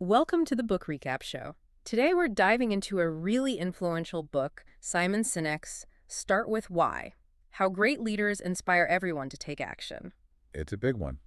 Welcome to the Book Recap Show. Today we're diving into a really influential book, Simon Sinek's Start With Why: How Great Leaders Inspire Everyone to Take Action. It's a big one.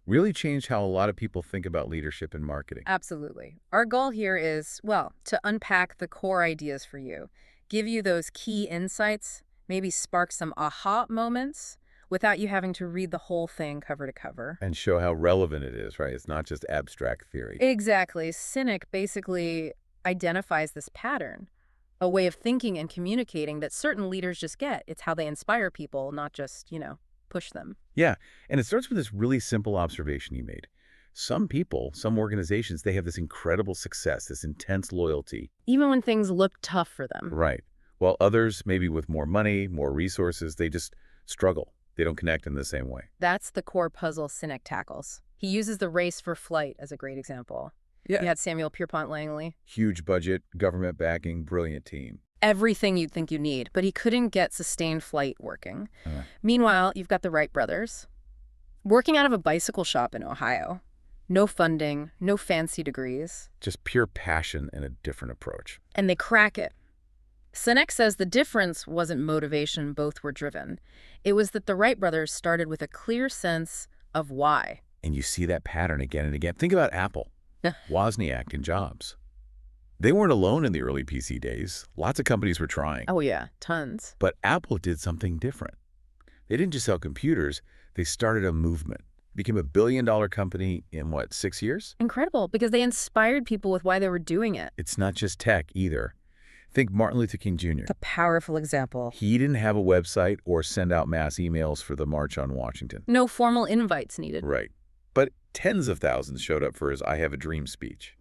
Really changed how a lot of people think about leadership and marketing. Absolutely. Our goal here is, well, to unpack the core ideas for you, give you those key insights, maybe spark some aha moments without you having to read the whole thing cover to cover. And show how relevant it is, right? It's not just abstract theory. Exactly. Cynic basically identifies this pattern, a way of thinking and communicating that certain leaders just get. It's how they inspire people, not just, push them. Yeah, and it starts with this really simple observation he made. Some people, some organizations, they have this incredible success, this intense loyalty. Even when things look tough for them. Right. While others, maybe with more money, more resources, they just struggle. They don't connect in the same way. That's the core puzzle Cynic tackles. He uses the race for flight as a great example. Yeah. You had Samuel Pierpont Langley. Huge budget, government backing, brilliant team. Everything you'd think you need, but he couldn't get sustained flight working. Meanwhile, you've got the Wright brothers, working out of a bicycle shop in Ohio. No funding, no fancy degrees. Just pure passion and a different approach. And they crack it. Sinek says the difference wasn't motivation, both were driven. It was that the Wright brothers started with a clear sense of why. And you see that pattern again and again. Think about Apple, Wozniak, and Jobs. They weren't alone in the early PC days. Lots of companies were trying. Oh yeah, tons. But Apple did something different. They didn't just sell computers, they started a movement. Became a billion-dollar company in, 6 years? Incredible, because they inspired people with why they were doing it. It's not just tech either. Think Martin Luther King Jr. A powerful example. He didn't have a website or send out mass emails for the March on Washington. No formal invites needed. Right. But tens of thousands showed up for his I Have a Dream speech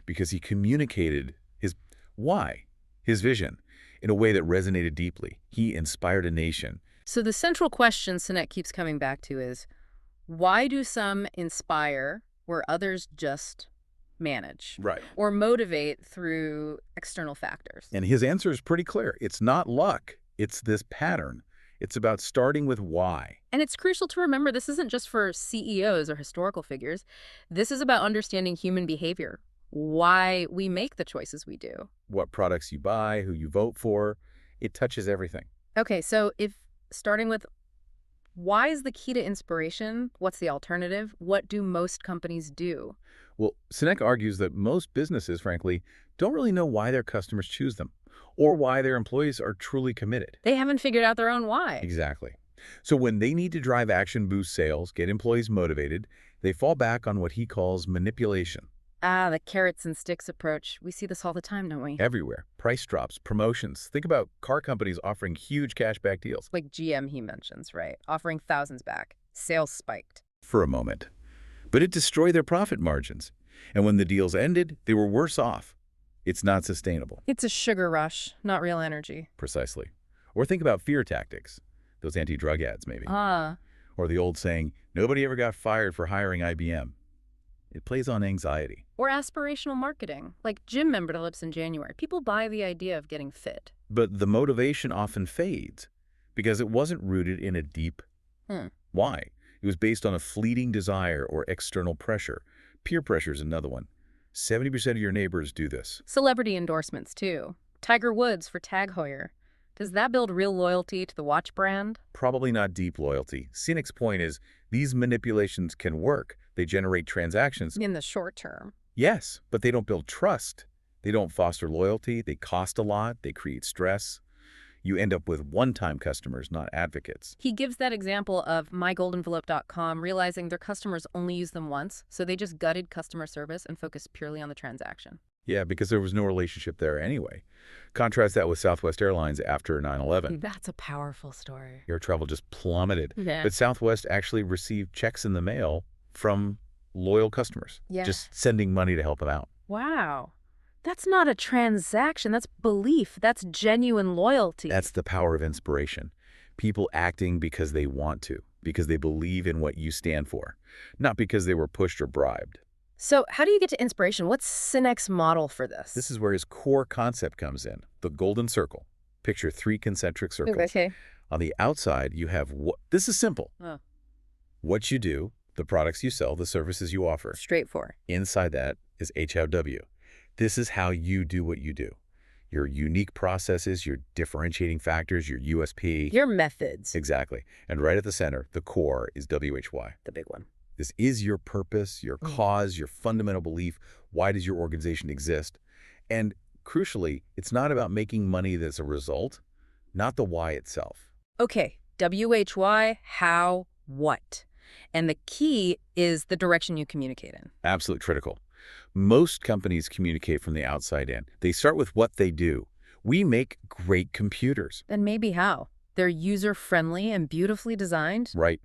because he communicated his why, his vision, in a way that resonated deeply. He inspired a nation. So the central question Sinek keeps coming back to is, why do some inspire where others just manage? Right. Or motivate through external factors? And his answer is pretty clear. It's not luck. It's this pattern. It's about starting with why. And it's crucial to remember this isn't just for CEOs or historical figures. This is about understanding human behavior, why we make the choices we do. What products you buy, who you vote for, it touches everything. Okay, so if starting with why is the key to inspiration, what's the alternative? What do most companies do? Well, Sinek argues that most businesses, frankly, don't really know why their customers choose them or why their employees are truly committed. They haven't figured out their own why. Exactly. So when they need to drive action, boost sales, get employees motivated, they fall back on what he calls manipulation. Ah, the carrots and sticks approach. We see this all the time, don't we? Everywhere. Price drops, promotions. Think about car companies offering huge cashback deals. Like GM, he mentions, right? Offering thousands back. Sales spiked. For a moment. But it destroyed their profit margins. And when the deals ended, they were worse off. It's not sustainable. It's a sugar rush, not real energy. Precisely. Or think about fear tactics. Those anti-drug ads, maybe. Ah. Or the old saying, nobody ever got fired for hiring IBM. It plays on anxiety. Or aspirational marketing, like gym memberships in January. People buy the idea of getting fit. But the motivation often fades because it wasn't rooted in a deep why. It was based on a fleeting desire or external pressure. Peer pressure is another one. 70% of your neighbors do this. Celebrity endorsements, too. Tiger Woods for Tag Heuer. Does that build real loyalty to the watch brand? Probably not deep loyalty. Sinek's point is these manipulations can work. They generate transactions. In the short term. Yes, but they don't build trust. They don't foster loyalty. They cost a lot. They create stress. You end up with one-time customers, not advocates. He gives that example of mygoldenvelope.com realizing their customers only use them once, so they just gutted customer service and focused purely on the transaction. Yeah, because there was no relationship there anyway. Contrast that with Southwest Airlines after 9/11. That's a powerful story. Air travel just plummeted. Yeah. But Southwest actually received checks in the mail from loyal customers, just sending money to help them out. Wow. That's not a transaction. That's belief. That's genuine loyalty. That's the power of inspiration. People acting because they want to, because they believe in what you stand for, not because they were pushed or bribed. So how do you get to inspiration? What's Sinek's model for this? This is where his core concept comes in, the golden circle. Picture 3 concentric circles. Okay. On the outside, you have what? This is simple. What you do, the products you sell, the services you offer. Straightforward. Inside that, is HOW. This is how you do what you do. Your unique processes, your differentiating factors, your USP. Your methods. Exactly. And right at the center, the core, is WHY. The big one. This is your purpose, your cause, your fundamental belief. Why does your organization exist? And crucially, it's not about making money that's a result, not the why itself. Okay, WHY, how, what? And the key is the direction you communicate in. Absolutely critical. Most companies communicate from the outside in. They start with what they do. We make great computers. Then maybe how? They're user-friendly and beautifully designed? Right.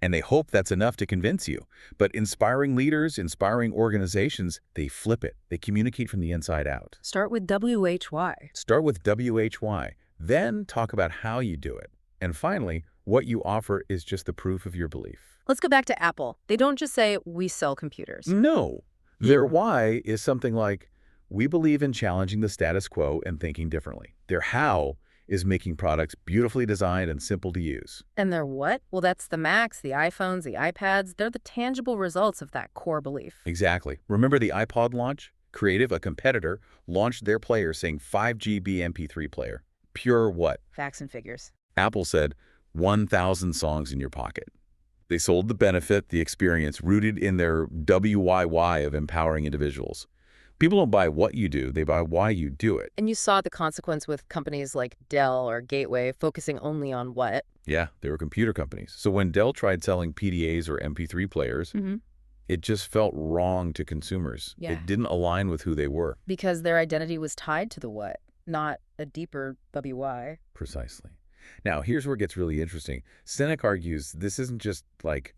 And they hope that's enough to convince you. But inspiring leaders, inspiring organizations, they flip it. They communicate from the inside out. Start with WHY. Start with WHY. Then talk about how you do it. And finally, what you offer is just the proof of your belief. Let's go back to Apple. They don't just say, we sell computers. No. Their why is something like, we believe in challenging the status quo and thinking differently. Their how is making products beautifully designed and simple to use. And their what? Well, that's the Macs, the iPhones, the iPads. They're the tangible results of that core belief. Exactly. Remember the iPod launch? Creative, a competitor, launched their player saying 5GB MP3 player. Pure what? Facts and figures. Apple said 1,000 songs in your pocket. They sold the benefit, the experience, rooted in their WYY of empowering individuals. People don't buy what you do, they buy why you do it. And you saw the consequence with companies like Dell or Gateway focusing only on what? Yeah, they were computer companies. So when Dell tried selling PDAs or MP3 players, it just felt wrong to consumers. Yeah. It didn't align with who they were. Because their identity was tied to the what, not a deeper WY. Precisely. Now, here's where it gets really interesting. Sinek argues this isn't just like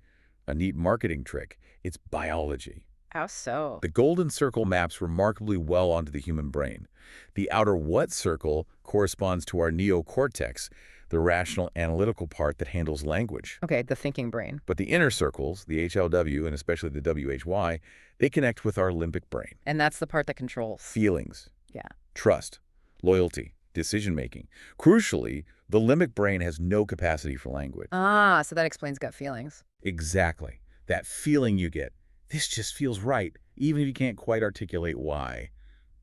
a neat marketing trick. It's biology. How so? The golden circle maps remarkably well onto the human brain. The outer what circle corresponds to our neocortex, the rational analytical part that handles language. Okay, the thinking brain. But the inner circles, the HLW and especially the WHY, they connect with our limbic brain. And that's the part that controls. Feelings. Yeah. Trust. Loyalty. Decision-making. Crucially, the limbic brain has no capacity for language. Ah, so that explains gut feelings. Exactly. That feeling you get. This just feels right, even if you can't quite articulate why.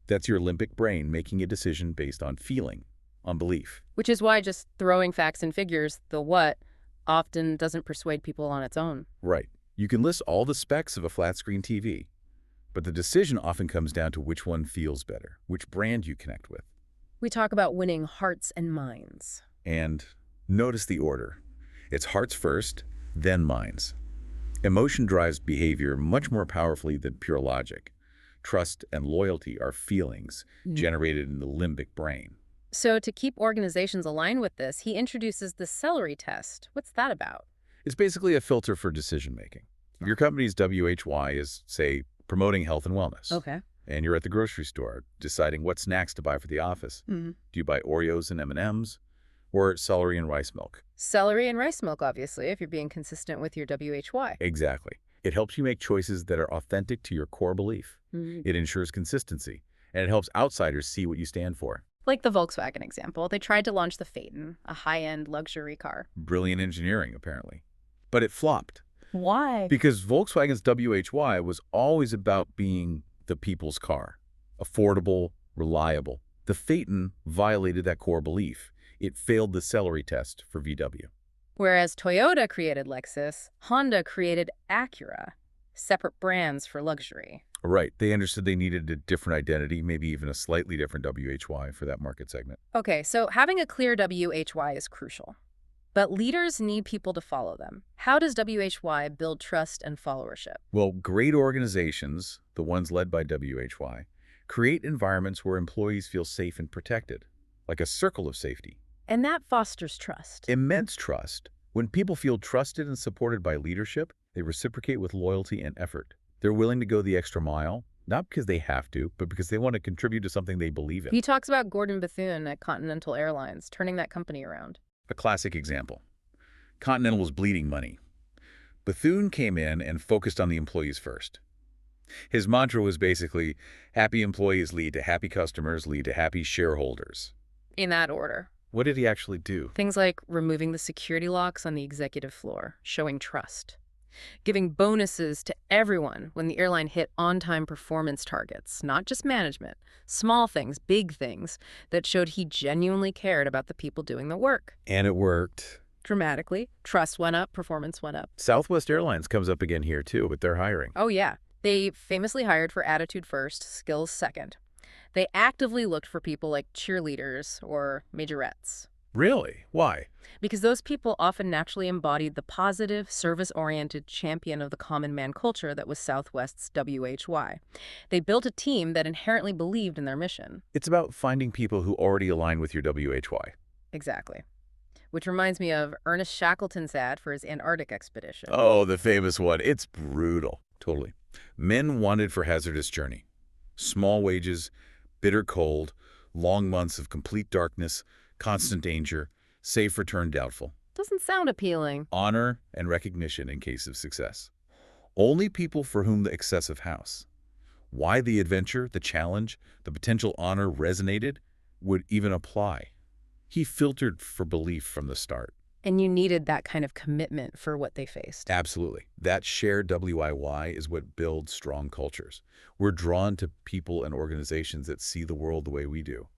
That's your limbic brain making a decision based on feeling, on belief. Which is why just throwing facts and figures, the what, often doesn't persuade people on its own. Right. You can list all the specs of a flat-screen TV, but the decision often comes down to which one feels better, which brand you connect with. We talk about winning hearts and minds. And notice the order. It's hearts first, then minds. Emotion drives behavior much more powerfully than pure logic. Trust and loyalty are feelings generated in the limbic brain. So to keep organizations aligned with this, he introduces the celery test. What's that about? It's basically a filter for decision-making. If your company's WHY is, say, promoting health and wellness. Okay. And you're at the grocery store deciding what snacks to buy for the office. Do you buy Oreos and M&Ms or celery and rice milk? Celery and rice milk, obviously, if you're being consistent with your WHY. Exactly. It helps you make choices that are authentic to your core belief. It ensures consistency, and it helps outsiders see what you stand for. Like the Volkswagen example, they tried to launch the Phaeton, a high-end luxury car. Brilliant engineering, apparently. But it flopped. Why? Because Volkswagen's WHY was always about being the people's car. Affordable, reliable. The Phaeton violated that core belief. It failed the celery test for VW. Whereas Toyota created Lexus, Honda created Acura, separate brands for luxury. Right. They understood they needed a different identity, maybe even a slightly different WHY for that market segment. Okay, so having a clear WHY is crucial. But leaders need people to follow them. How does WHY build trust and followership? Well, great organizations, the ones led by WHY, create environments where employees feel safe and protected, like a circle of safety. And that fosters trust. Immense trust. When people feel trusted and supported by leadership, they reciprocate with loyalty and effort. They're willing to go the extra mile, not because they have to, but because they want to contribute to something they believe in. He talks about Gordon Bethune at Continental Airlines, turning that company around. A classic example. Continental was bleeding money. Bethune came in and focused on the employees first. His mantra was basically, happy employees lead to happy customers, lead to happy shareholders. In that order. What did he actually do? Things like removing the security locks on the executive floor, showing trust. giving bonuses to everyone when the airline hit on-time performance targets, not just management, small things, big things, that showed he genuinely cared about the people doing the work. And it worked. Dramatically, trust went up, performance went up. Southwest Airlines comes up again here, too, with their hiring. Oh, yeah. They famously hired for attitude first, skills second. They actively looked for people like cheerleaders or majorettes. Really? Why? Because those people often naturally embodied the positive, service-oriented champion of the common man culture that was Southwest's WHY. They built a team that inherently believed in their mission. It's about finding people who already align with your WHY. Exactly. Which reminds me of Ernest Shackleton's ad for his Antarctic expedition. Oh, the famous one. It's brutal. Totally. Men wanted for hazardous journey. Small wages, bitter cold, long months of complete darkness, constant danger, safe return doubtful. Doesn't sound appealing. Honor and recognition in case of success. Only people for whom the excessive house. Why the adventure, the challenge, the potential honor resonated would even apply. He filtered for belief from the start. And you needed that kind of commitment for what they faced. Absolutely. That shared WIY is what builds strong cultures. We're drawn to people and organizations that see the world the way we do.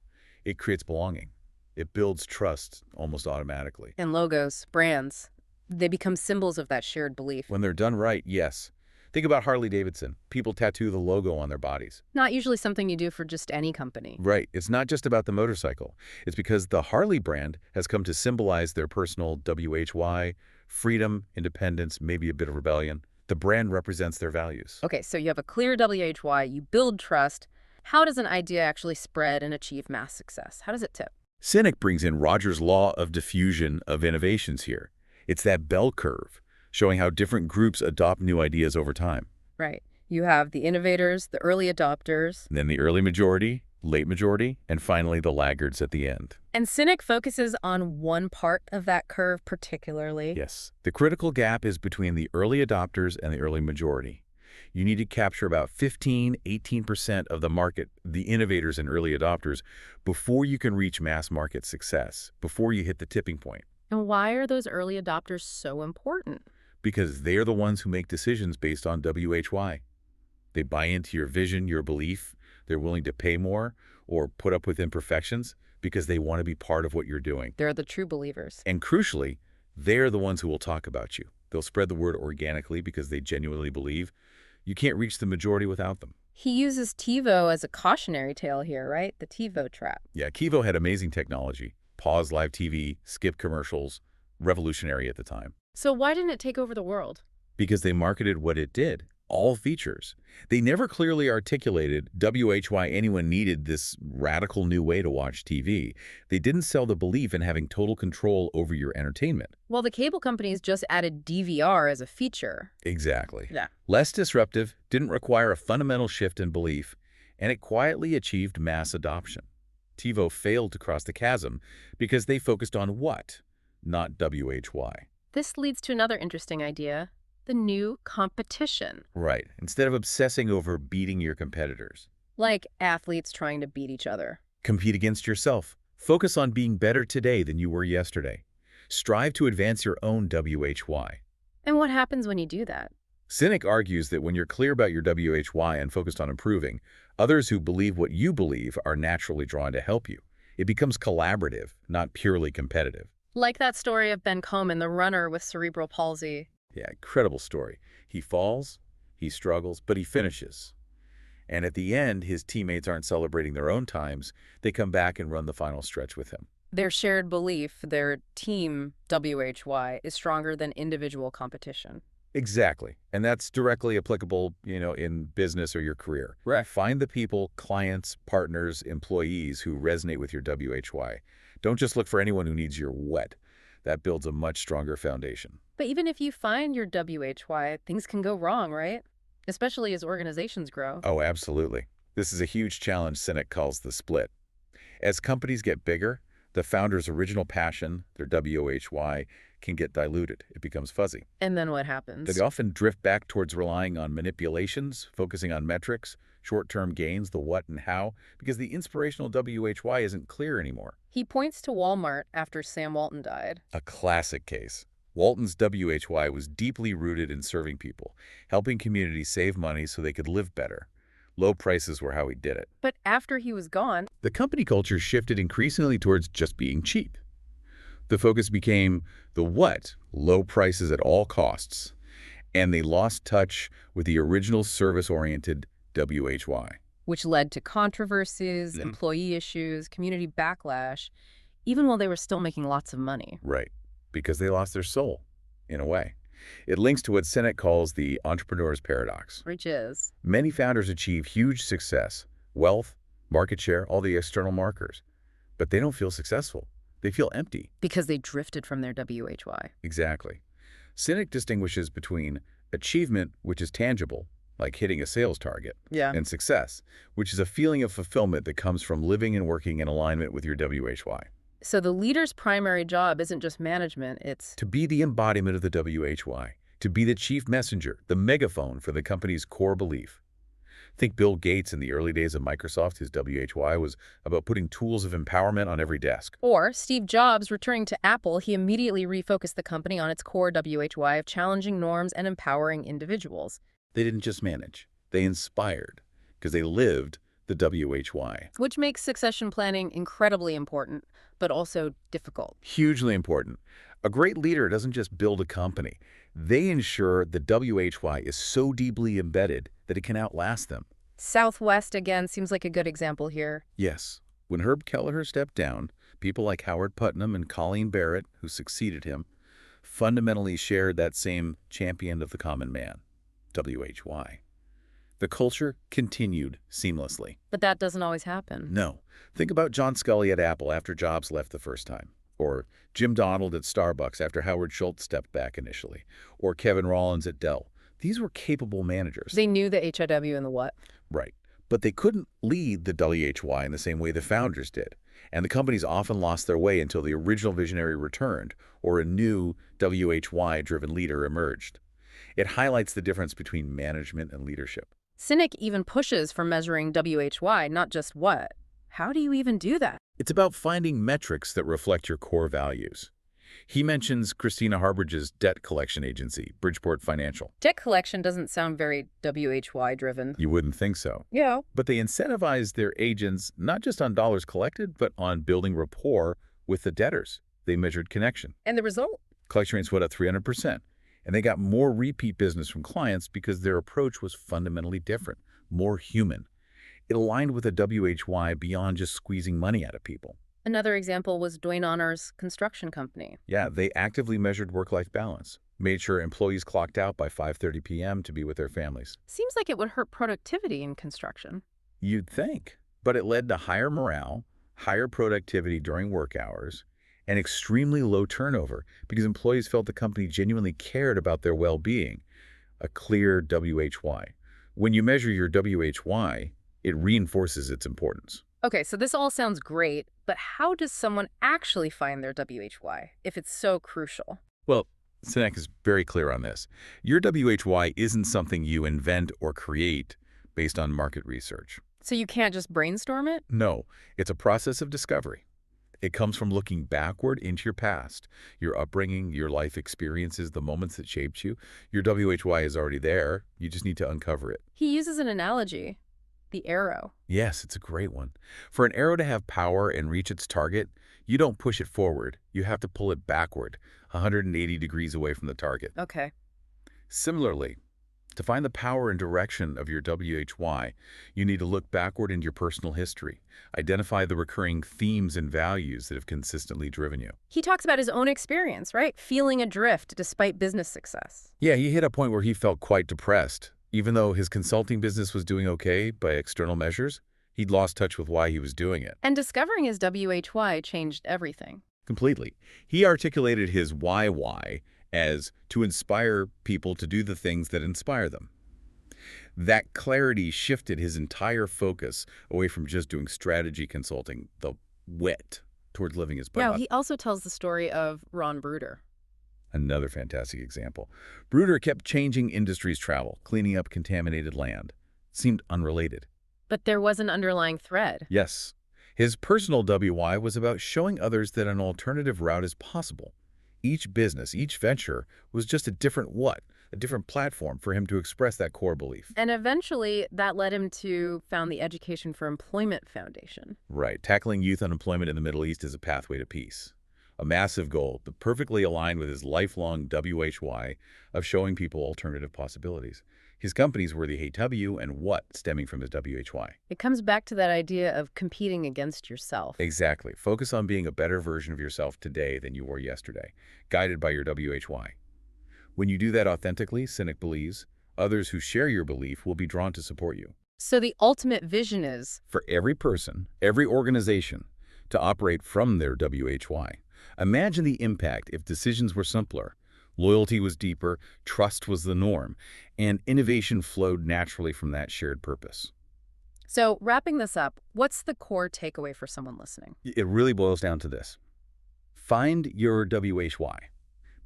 It creates belonging. It builds trust almost automatically. And logos, brands, they become symbols of that shared belief. When they're done right, yes. Think about Harley-Davidson. People tattoo the logo on their bodies. Not usually something you do for just any company. Right. It's not just about the motorcycle. It's because the Harley brand has come to symbolize their personal WHY, freedom, independence, maybe a bit of rebellion. The brand represents their values. Okay, so you have a clear WHY, you build trust. How does an idea actually spread and achieve mass success? How does it tip? Sinek brings in Rogers' law of diffusion of innovations here. It's that bell curve, showing how different groups adopt new ideas over time. Right. You have the innovators, the early adopters. And then the early majority, late majority, and finally the laggards at the end. And Sinek focuses on one part of that curve particularly. Yes. The critical gap is between the early adopters and the early majority. You need to capture about 15, 18% of the market, the innovators and early adopters, before you can reach mass market success, before you hit the tipping point. And why are those early adopters so important? Because they're the ones who make decisions based on WHY. They buy into your vision, your belief. They're willing to pay more or put up with imperfections because they want to be part of what you're doing. They're the true believers. And crucially, they're the ones who will talk about you. They'll spread the word organically because they genuinely believe. You can't reach the majority without them. He uses TiVo as a cautionary tale here, right? The TiVo trap. Yeah, TiVo had amazing technology. Pause live TV, skip commercials, revolutionary at the time. So why didn't it take over the world? Because they marketed what it did, all features. They never clearly articulated WHY anyone needed this radical new way to watch TV. They didn't sell the belief in having total control over your entertainment. Well, the cable companies just added DVR as a feature. Exactly. Yeah. Less disruptive, didn't require a fundamental shift in belief, and it quietly achieved mass adoption. TiVo failed to cross the chasm because they focused on what, not WHY. This leads to another interesting idea, the new competition. Right. Instead of obsessing over beating your competitors. Like athletes trying to beat each other. Compete against yourself. Focus on being better today than you were yesterday. Strive to advance your own WHY. And what happens when you do that? Sinek argues that when you're clear about your WHY and focused on improving, others who believe what you believe are naturally drawn to help you. It becomes collaborative, not purely competitive. Like that story of Ben Coleman, the runner with cerebral palsy. Yeah, incredible story. He falls, he struggles, but he finishes. And at the end, his teammates aren't celebrating their own times. They come back and run the final stretch with him. Their shared belief, their team WHY, is stronger than individual competition. Exactly. And that's directly applicable, in business or your career. Right. Find the people, clients, partners, employees who resonate with your WHY. Don't just look for anyone who needs your what. That builds a much stronger foundation. But even if you find your WHY, things can go wrong, right? Especially as organizations grow. Oh, absolutely. This is a huge challenge Sinek calls the split. As companies get bigger, the founder's original passion, their WHY, can get diluted. It becomes fuzzy. And then what happens? They often drift back towards relying on manipulations, focusing on metrics, short-term gains, the what and how, because the inspirational WHY isn't clear anymore. He points to Walmart after Sam Walton died. A classic case. Walton's WHY was deeply rooted in serving people, helping communities save money so they could live better. Low prices were how he did it. But after he was gone, The company culture shifted increasingly towards just being cheap. The focus became the what, low prices at all costs, and they lost touch with the original service-oriented WHY. which led to controversies, employee issues, community backlash, even while they were still making lots of money. Right, because they lost their soul, in a way. It links to what Sinek calls the entrepreneur's paradox. Which is, Many founders achieve huge success, wealth, market share, all the external markers, but they don't feel successful. They feel empty. because they drifted from their WHY. Exactly. Sinek distinguishes between achievement, which is tangible, like hitting a sales target, Yeah. and success, which is a feeling of fulfillment that comes from living and working in alignment with your WHY. So the leader's primary job isn't just management, it's To be the embodiment of the WHY, to be the chief messenger, the megaphone for the company's core belief. Think Bill Gates in the early days of Microsoft. His WHY was about putting tools of empowerment on every desk. Or Steve Jobs returning to Apple, he immediately refocused the company on its core WHY of challenging norms and empowering individuals. They didn't just manage, they inspired, because they lived the WHY. Which makes succession planning incredibly important, but also difficult. Hugely important. A great leader doesn't just build a company. They ensure the WHY is so deeply embedded that it can outlast them. Southwest, again, seems like a good example here. Yes, when Herb Kelleher stepped down, people like Howard Putnam and Colleen Barrett, who succeeded him, fundamentally shared that same champion of the common man, WHY. The culture continued seamlessly. But that doesn't always happen. No. Think about John Scully at Apple after Jobs left the first time. Or Jim Donald at Starbucks after Howard Schultz stepped back initially. Or Kevin Rollins at Dell. These were capable managers. They knew the HIW and the what. Right. But they couldn't lead the WHY in the same way the founders did. And the companies often lost their way until the original visionary returned or a new WHY-driven leader emerged. It highlights the difference between management and leadership. Sinek even pushes for measuring WHY, not just what. How do you even do that? It's about finding metrics that reflect your core values. He mentions Christina Harbridge's debt collection agency, Bridgeport Financial. Debt collection doesn't sound very WHY driven. You wouldn't think so. Yeah. But they incentivize their agents not just on dollars collected, but on building rapport with the debtors. They measured connection. And the result? Collection rates went up 300%. And they got more repeat business from clients because their approach was fundamentally different, more human. It aligned with a WHY beyond just squeezing money out of people. Another example was Dwayne Honor's construction company. Yeah, they actively measured work-life balance, made sure employees clocked out by 5:30 p.m. to be with their families. Seems like it would hurt productivity in construction. You'd think, but it led to higher morale, higher productivity during work hours, and extremely low turnover because employees felt the company genuinely cared about their well-being. A clear WHY. When you measure your WHY, it reinforces its importance. Okay, so this all sounds great, but how does someone actually find their WHY if it's so crucial? Well, Sinek is very clear on this. Your WHY isn't something you invent or create based on market research. So you can't just brainstorm it? No, it's a process of discovery. It comes from looking backward into your past, your upbringing, your life experiences, the moments that shaped you. Your WHY is already there. You just need to uncover it. He uses an analogy, the arrow. Yes, it's a great one. For an arrow to have power and reach its target, you don't push it forward. You have to pull it backward, 180 degrees away from the target. Okay. Similarly, to find the power and direction of your WHY, you need to look backward into your personal history, identify the recurring themes and values that have consistently driven you. He talks about his own experience, right? Feeling adrift despite business success. Yeah, he hit a point where he felt quite depressed. Even though his consulting business was doing okay by external measures, he'd lost touch with why he was doing it. And discovering his WHY changed everything. Completely. He articulated his why as to inspire people to do the things that inspire them. That clarity shifted his entire focus away from just doing strategy consulting, the wet, towards living his Yeah, life. he also tells the story of Ron Bruder. Another fantastic example. Bruder kept changing industries travel, cleaning up contaminated land. Seemed unrelated. But there was an underlying thread. Yes. His personal WY was about showing others that an alternative route is possible, Each business, each venture was just a different what? A different platform for him to express that core belief. And eventually, that led him to found the Education for Employment Foundation. Right. Tackling youth unemployment in the Middle East is a pathway to peace. A massive goal, but perfectly aligned with his lifelong WHY of showing people alternative possibilities. His companies were the HW and what stemming from his WHY. It comes back to that idea of competing against yourself. Exactly. Focus on being a better version of yourself today than you were yesterday, guided by your WHY. When you do that authentically, Sinek believes, others who share your belief will be drawn to support you. So the ultimate vision is For every person, every organization, to operate from their WHY. Imagine the impact if decisions were simpler, loyalty was deeper, trust was the norm, and innovation flowed naturally from that shared purpose. So, wrapping this up, what's the core takeaway for someone listening? It really boils down to this. Find your WHY.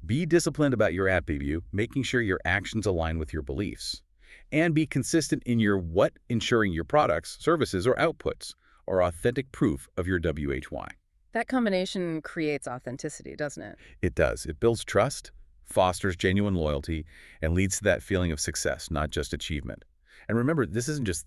Be disciplined about your attribute, making sure your actions align with your beliefs. And be consistent in your what, ensuring your products, services, or outputs are authentic proof of your WHY. That combination creates authenticity, doesn't it? It does. It builds trust, fosters genuine loyalty, and leads to that feeling of success, not just achievement. And remember, this isn't just